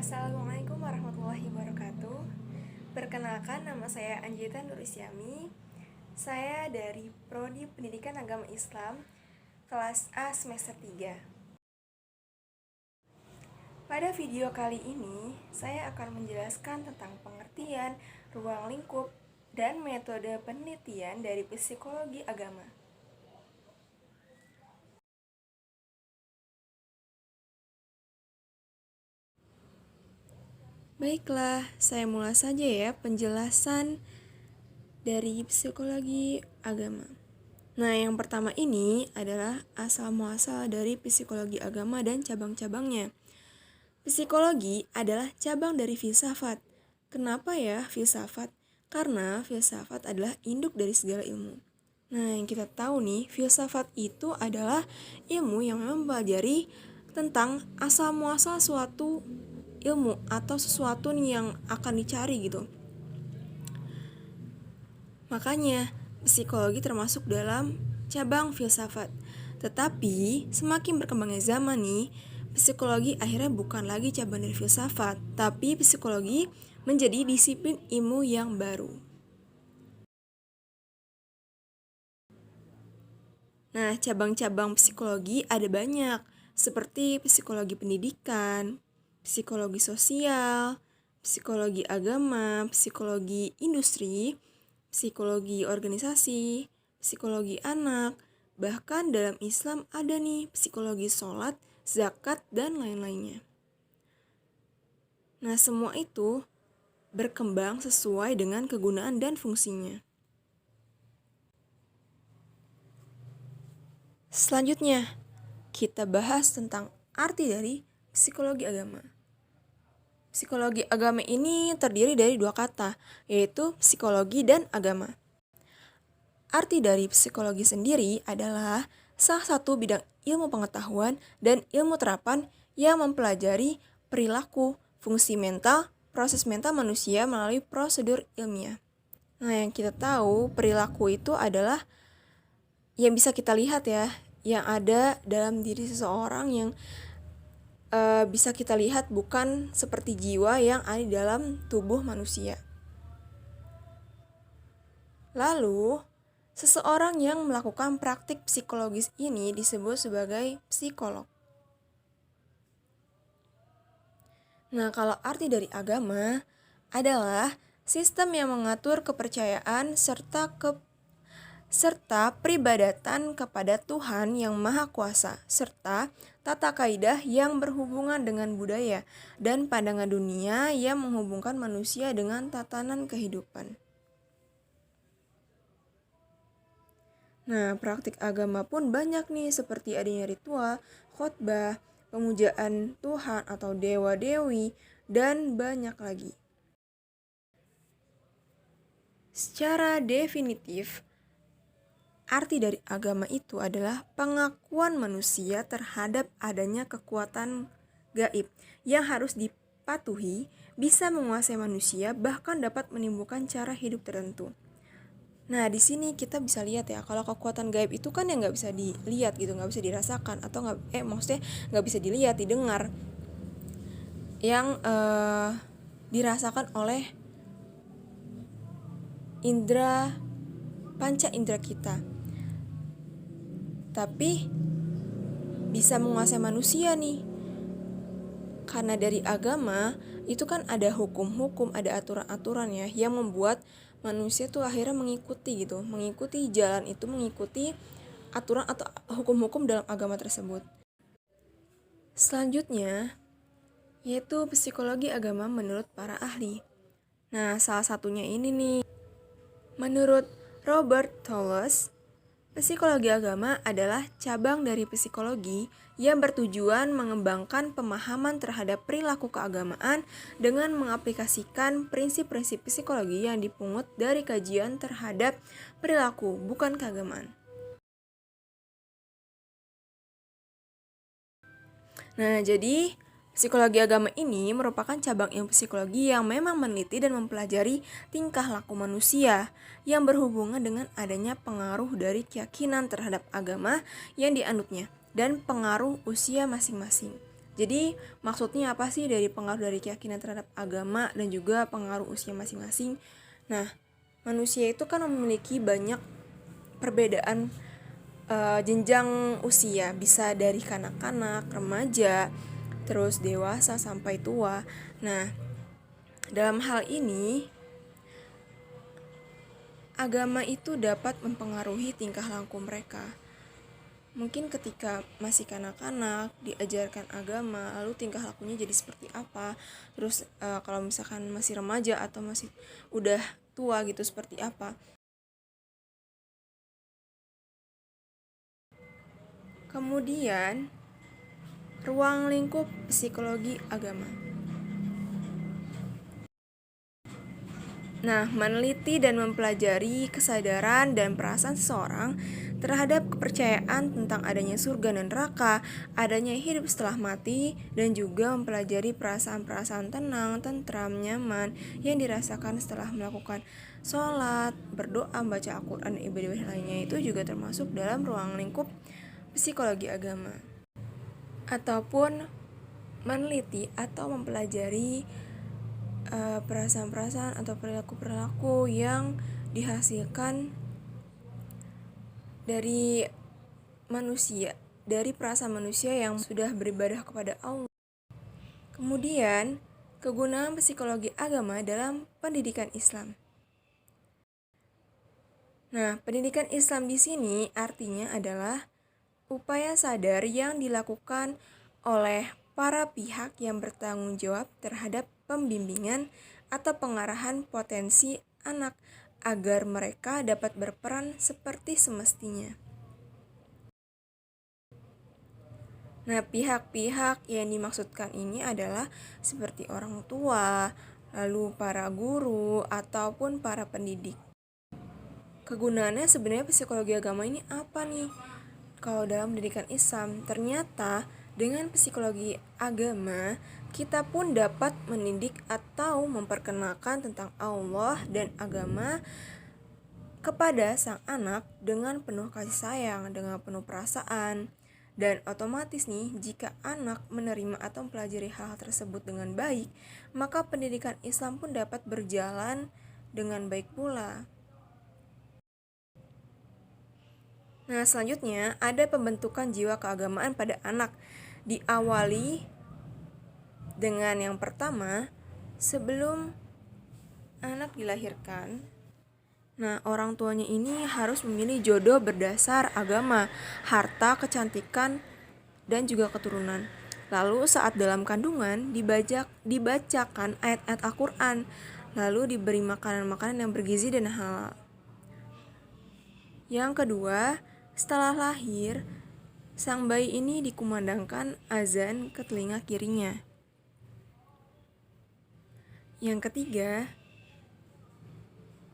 Assalamualaikum warahmatullahi wabarakatuh. Perkenalkan, nama saya Anjita Nurisyami. Saya dari Prodi Pendidikan Agama Islam, kelas A semester 3. Pada video kali ini, saya akan menjelaskan tentang pengertian, ruang lingkup, dan metode penelitian dari psikologi agama. Baiklah, saya mulai saja ya penjelasan dari psikologi agama. Nah, yang pertama ini adalah asal-muasal dari psikologi agama dan cabang-cabangnya. Psikologi adalah cabang dari filsafat. Kenapa ya filsafat? Karena filsafat adalah induk dari segala ilmu. Nah, yang kita tahu nih, filsafat itu adalah ilmu yang mempelajari tentang asal-muasal suatu ilmu atau sesuatu yang akan dicari gitu. Makanya, psikologi termasuk dalam cabang filsafat. Tetapi, semakin berkembangnya zaman nih, psikologi akhirnya bukan lagi cabang dari filsafat, tapi psikologi menjadi disiplin ilmu yang baru. Nah, cabang-cabang psikologi ada banyak, seperti psikologi pendidikan, psikologi sosial, psikologi agama, psikologi industri, psikologi organisasi, psikologi anak, bahkan dalam Islam ada nih psikologi sholat, zakat, dan lain-lainnya. Nah, semua itu berkembang sesuai dengan kegunaan dan fungsinya. Selanjutnya, kita bahas tentang arti dari psikologi agama. Psikologi agama ini terdiri dari dua kata, yaitu psikologi dan agama. Arti dari psikologi sendiri adalah salah satu bidang ilmu pengetahuan dan ilmu terapan yang mempelajari perilaku, fungsi mental, proses mental manusia melalui prosedur ilmiah. Nah, yang kita tahu perilaku itu adalah yang bisa kita lihat ya, yang ada dalam diri seseorang yang bisa kita lihat bukan seperti jiwa yang ada di dalam tubuh manusia. Lalu, seseorang yang melakukan praktik psikologis ini disebut sebagai psikolog. Nah, kalau arti dari agama adalah sistem yang mengatur kepercayaan serta peribadatan kepada Tuhan yang Maha Kuasa, serta tata kaidah yang berhubungan dengan budaya dan pandangan dunia yang menghubungkan manusia dengan tatanan kehidupan. Nah, praktik agama pun banyak nih, seperti adanya ritual, khotbah, pemujaan Tuhan atau dewa-dewi, dan banyak lagi. Secara definitif, arti dari agama itu adalah pengakuan manusia terhadap adanya kekuatan gaib yang harus dipatuhi, bisa menguasai manusia, bahkan dapat menimbulkan cara hidup tertentu. Nah, di sini kita bisa lihat ya, kalau kekuatan gaib itu kan yang nggak bisa dilihat gitu, nggak bisa dirasakan, atau maksudnya nggak bisa dilihat, didengar, yang dirasakan oleh panca indera kita. Tapi bisa menguasai manusia nih. Karena dari agama itu kan ada hukum-hukum, ada aturan-aturan ya, yang membuat manusia tuh akhirnya mengikuti jalan itu, mengikuti aturan atau hukum-hukum dalam agama tersebut. Selanjutnya, yaitu psikologi agama menurut para ahli. Nah, salah satunya ini nih. Menurut Robert Tholes, psikologi agama adalah cabang dari psikologi yang bertujuan mengembangkan pemahaman terhadap perilaku keagamaan dengan mengaplikasikan prinsip-prinsip psikologi yang dipungut dari kajian terhadap perilaku, bukan keagamaan. Nah, jadi psikologi agama ini merupakan cabang ilmu psikologi yang memang meneliti dan mempelajari tingkah laku manusia yang berhubungan dengan adanya pengaruh dari keyakinan terhadap agama yang dianutnya dan pengaruh usia masing-masing. Jadi maksudnya apa sih dari pengaruh dari keyakinan terhadap agama dan juga pengaruh usia masing-masing? Nah, manusia itu kan memiliki banyak perbedaan jenjang usia, bisa dari kanak-kanak, remaja, terus dewasa sampai tua. Nah, dalam hal ini agama itu dapat mempengaruhi tingkah laku mereka. Mungkin ketika masih kanak-kanak diajarkan agama, lalu tingkah lakunya jadi seperti apa. Terus kalau misalkan masih remaja atau masih udah tua gitu seperti apa. Kemudian ruang lingkup psikologi agama. Nah, meneliti dan mempelajari kesadaran dan perasaan seseorang terhadap kepercayaan tentang adanya surga dan neraka, adanya hidup setelah mati, dan juga mempelajari perasaan-perasaan tenang, tentram, nyaman yang dirasakan setelah melakukan sholat, berdoa, baca Al-Quran, dan ibadah lainnya itu juga termasuk dalam ruang lingkup psikologi agama. Ataupun meneliti atau mempelajari perasaan-perasaan atau perilaku-perilaku yang dihasilkan dari manusia, dari perasaan manusia yang sudah beribadah kepada Allah. Kemudian, kegunaan psikologi agama dalam pendidikan Islam. Nah, pendidikan Islam di sini artinya adalah upaya sadar yang dilakukan oleh para pihak yang bertanggung jawab terhadap pembimbingan atau pengarahan potensi anak agar mereka dapat berperan seperti semestinya. Nah, pihak-pihak yang dimaksudkan ini adalah seperti orang tua, lalu para guru, ataupun para pendidik. Kegunaannya sebenarnya psikologi agama ini apa nih? Kalau dalam pendidikan Islam, ternyata dengan psikologi agama, kita pun dapat mendidik atau memperkenalkan tentang Allah dan agama kepada sang anak dengan penuh kasih sayang, dengan penuh perasaan. Dan otomatis nih, jika anak menerima atau mempelajari hal tersebut dengan baik, maka pendidikan Islam pun dapat berjalan dengan baik pula. Nah, selanjutnya ada pembentukan jiwa keagamaan pada anak. Diawali dengan yang pertama, sebelum anak dilahirkan, nah orang tuanya ini harus memilih jodoh berdasar agama, harta, kecantikan, dan juga keturunan. Lalu saat dalam kandungan dibacakan ayat-ayat Al-Quran, lalu diberi makanan-makanan yang bergizi dan halal. Yang kedua, setelah lahir, sang bayi ini dikumandangkan azan ke telinga kirinya. Yang ketiga,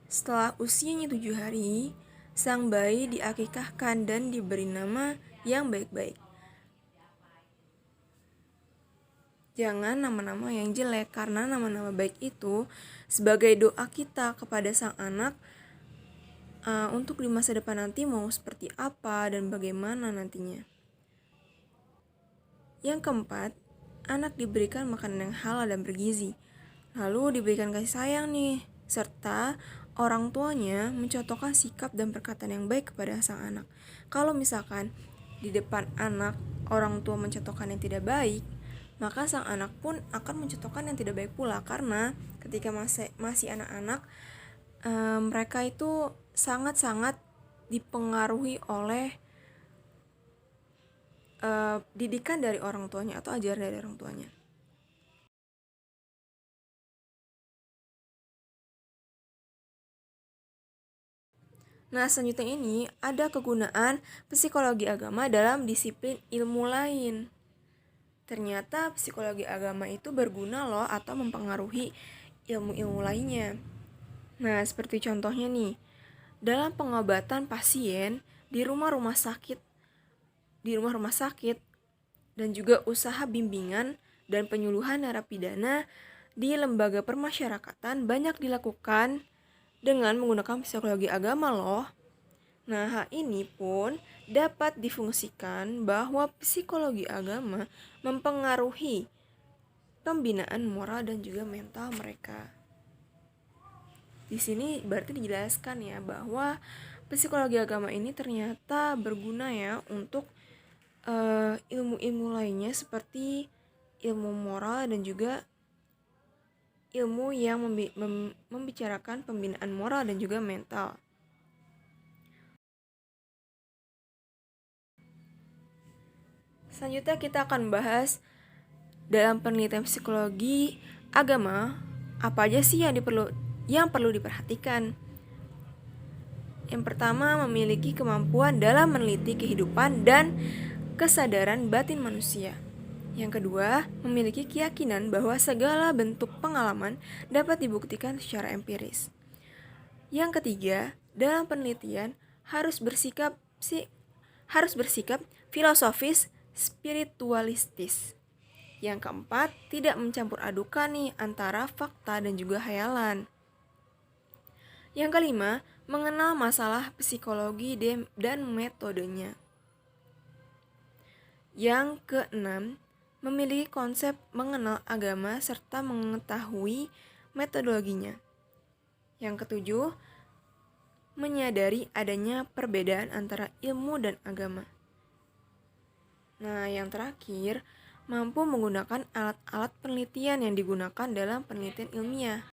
setelah usianya 7 hari, sang bayi diakikahkan dan diberi nama yang baik-baik. Jangan nama-nama yang jelek, karena nama-nama baik itu sebagai doa kita kepada sang anak untuk di masa depan nanti mau seperti apa dan bagaimana nantinya. Yang keempat, anak diberikan makanan yang halal dan bergizi, lalu diberikan kasih sayang nih, serta orang tuanya mencontohkan sikap dan perkataan yang baik kepada sang anak. Kalau misalkan di depan anak orang tua mencontohkan yang tidak baik, maka sang anak pun akan mencontohkan yang tidak baik pula, karena ketika masih anak-anak, mereka itu sangat-sangat dipengaruhi oleh didikan dari orang tuanya atau ajaran dari orang tuanya. Nah, selanjutnya ini ada kegunaan psikologi agama dalam disiplin ilmu lain. Ternyata psikologi agama itu berguna loh atau mempengaruhi ilmu-ilmu lainnya. Nah, seperti contohnya nih, dalam pengobatan pasien di rumah-rumah sakit, dan juga usaha bimbingan dan penyuluhan narapidana di lembaga permasyarakatan banyak dilakukan dengan menggunakan psikologi agama loh. Nah, hal ini pun dapat difungsikan bahwa psikologi agama mempengaruhi pembinaan moral dan juga mental mereka. Di sini berarti dijelaskan ya bahwa psikologi agama ini ternyata berguna ya untuk ilmu-ilmu lainnya seperti ilmu moral dan juga ilmu yang membicarakan pembinaan moral dan juga mental. Selanjutnya kita akan bahas dalam penelitian psikologi agama apa aja sih yang perlu diperhatikan. Yang pertama, memiliki kemampuan dalam meneliti kehidupan dan kesadaran batin manusia. Yang kedua, memiliki keyakinan bahwa segala bentuk pengalaman dapat dibuktikan secara empiris. Yang ketiga, dalam penelitian harus bersikap filosofis spiritualistis. Yang keempat, tidak mencampur adukan nih antara fakta dan juga khayalan. Yang kelima, mengenal masalah psikologi dan metodenya. Yang keenam, memiliki konsep mengenal agama serta mengetahui metodologinya. Yang ketujuh, menyadari adanya perbedaan antara ilmu dan agama. Nah, yang terakhir, mampu menggunakan alat-alat penelitian yang digunakan dalam penelitian ilmiah.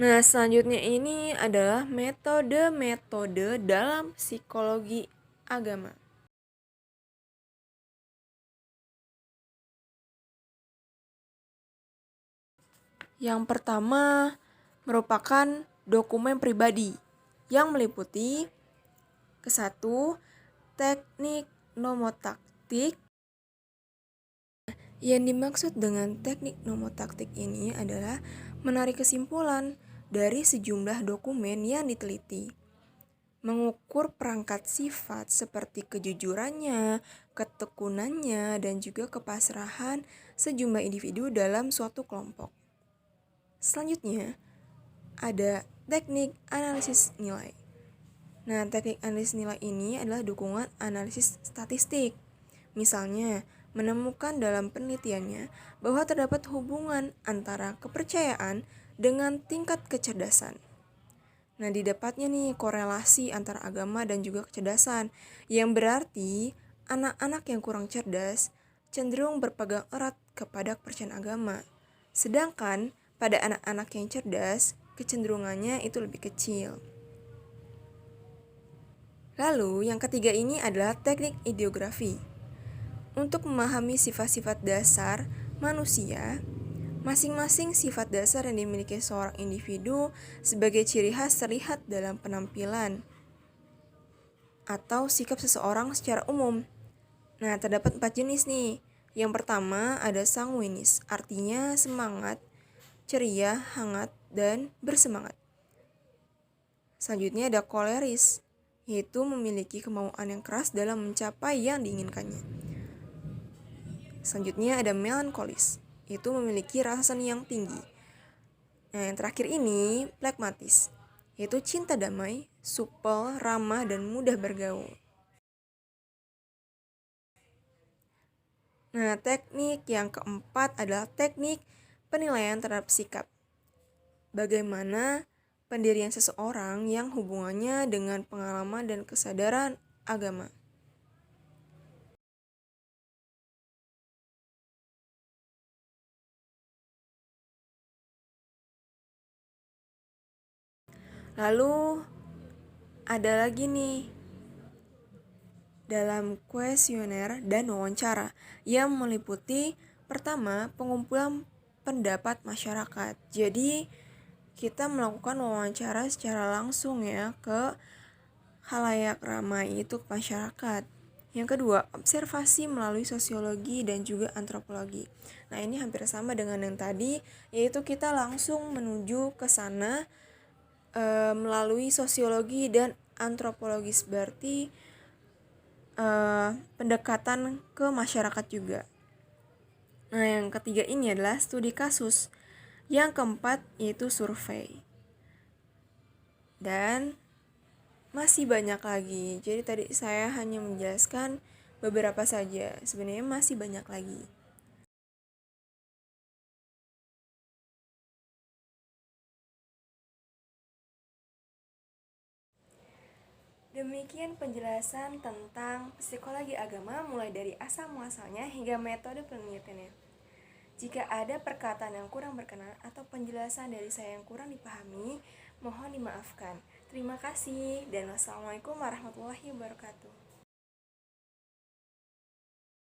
Nah, selanjutnya ini adalah metode-metode dalam psikologi agama. Yang pertama merupakan dokumen pribadi yang meliputi kesatu, teknik nomotaktik. Yang dimaksud dengan teknik nomotaktik ini adalah menarik kesimpulan dari sejumlah dokumen yang diteliti, mengukur perangkat sifat seperti kejujurannya, ketekunannya, dan juga kepasrahan sejumlah individu dalam suatu kelompok. Selanjutnya, ada teknik analisis nilai. Nah, teknik analisis nilai ini adalah dukungan analisis statistik. Misalnya, menemukan dalam penelitiannya bahwa terdapat hubungan antara kepercayaan dengan tingkat kecerdasan. Nah, didapatnya nih korelasi antara agama dan juga kecerdasan, yang berarti anak-anak yang kurang cerdas cenderung berpegang erat kepada kepercayaan agama. Sedangkan pada anak-anak yang cerdas, kecenderungannya itu lebih kecil. Lalu, yang ketiga ini adalah teknik ideografi. Untuk memahami sifat-sifat dasar manusia, masing-masing sifat dasar yang dimiliki seorang individu sebagai ciri khas terlihat dalam penampilan atau sikap seseorang secara umum. Nah, terdapat 4 jenis nih. Yang pertama ada sanguinis, artinya semangat, ceria, hangat, dan bersemangat. Selanjutnya ada koleris, yaitu memiliki kemauan yang keras dalam mencapai yang diinginkannya. Selanjutnya ada melankolis, yaitu memiliki rasa seni yang tinggi. Nah, yang terakhir ini plekmatis, yaitu cinta damai, supel, ramah, dan mudah bergaul. Nah, teknik yang keempat adalah teknik penilaian terhadap sikap. Bagaimana pendirian seseorang yang hubungannya dengan pengalaman dan kesadaran agama. Lalu ada lagi nih dalam kuesioner dan wawancara yang meliputi pertama pengumpulan pendapat masyarakat. Jadi kita melakukan wawancara secara langsung ya ke khalayak ramai, itu ke masyarakat. Yang kedua, observasi melalui sosiologi dan juga antropologi. Nah, ini hampir sama dengan yang tadi, yaitu kita langsung menuju ke sana melalui sosiologi dan antropologis, berarti pendekatan ke masyarakat juga. Nah, yang ketiga ini adalah studi kasus. Yang keempat yaitu survei. Dan Masih banyak lagi. Jadi tadi saya hanya menjelaskan beberapa saja. Sebenarnya masih banyak lagi. Demikian penjelasan tentang psikologi agama mulai dari asal muasalnya hingga metode penelitiannya. Jika ada perkataan yang kurang berkenan atau penjelasan dari saya yang kurang dipahami, mohon dimaafkan. Terima kasih dan wassalamualaikum warahmatullahi wabarakatuh.